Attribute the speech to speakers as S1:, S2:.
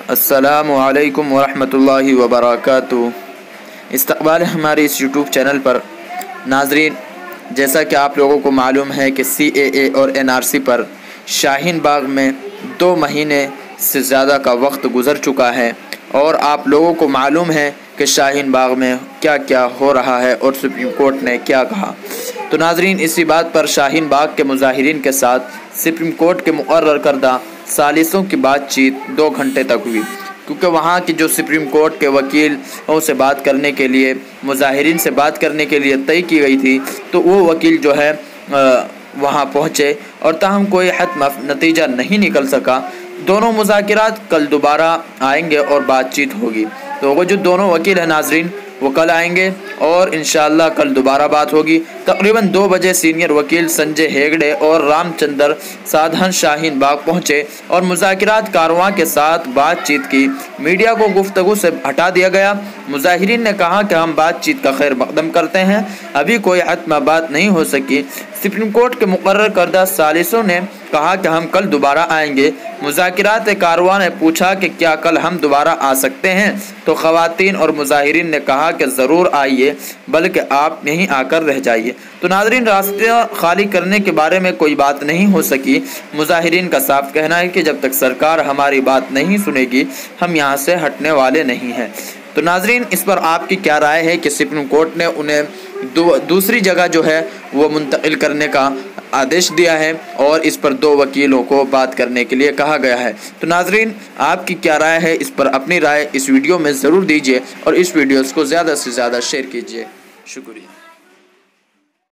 S1: अस्सलामु अलैकुम वरहमतुल्लाहि वबरकातुहू। इस्तक़बाल है हमारे इस यूट्यूब चैनल पर। नाज़रीन, जैसा कि आप लोगों को मालूम है कि CAA और NRC पर शाहीन बाग में 2 महीने से ज़्यादा का वक्त गुज़र चुका है और आप लोगों को मालूम है कि शाहीन बाग में क्या क्या हो रहा है और सुप्रीम कोर्ट ने क्या कहा। तो नाज़रीन, इसी बात पर शाहीन बाग के मुज़ाहिरीन के साथ सुप्रीम कोर्ट के मुक़र्रर करदा सालिसों की बातचीत 2 घंटे तक हुई, क्योंकि वहाँ की जो सुप्रीम कोर्ट के वकीलों से बात करने के लिए, मुज़ाहिरीन से बात करने के लिए तय की गई थी, तो वो वकील जो है वहाँ पहुँचे और ताहम कोई हतम नतीजा नहीं निकल सका। दोनों मुज़ाकिरात कल दोबारा आएंगे और बातचीत होगी। तो वो जो दोनों वकील हैं नाज़रीन, वो कल आएंगे और इंशाअल्लाह कल दोबारा बात होगी। तकरीबन 2 बजे सीनियर वकील संजय हेगड़े और रामचंद्र साधन शाहीन बाग पहुँचे और मुज़ाकिरात कारवां के साथ बातचीत की। मीडिया को गुफ्तगू से हटा दिया गया। मुज़ाहिरीन ने कहा कि हम बातचीत का खैर मकदम करते हैं, अभी कोई हतमी बात नहीं हो सकी। सुप्रीम कोर्ट के मुकर्रर करदा सालिसों ने कहा कि हम कल दोबारा आएंगे। मुज़ाकिरात कारवां ने पूछा कि क्या कल हम दोबारा आ सकते हैं, तो ख़वातीन और मुज़ाहिरीन ने कहा कि ज़रूर आइए, बल्कि आप यहीं आकर रह जाइए। तो नाज़रीन, रास्ते खाली करने के बारे में कोई बात नहीं हो सकी। मुज़ाहिरीन का साफ कहना है कि जब तक सरकार हमारी बात नहीं सुनेगी, हम यहाँ से हटने वाले नहीं हैं। तो नाज़रीन, इस पर आपकी क्या राय है कि सुप्रीम कोर्ट ने उन्हें दूसरी जगह जो है वो मुंतकिल करने का आदेश दिया है और इस पर 2 वकीलों को बात करने के लिए कहा गया है। तो नाज़रीन, आपकी क्या राय है, इस पर अपनी राय इस वीडियो में ज़रूर दीजिए और इस वीडियोस को ज़्यादा से ज़्यादा शेयर कीजिए। शुक्रिया।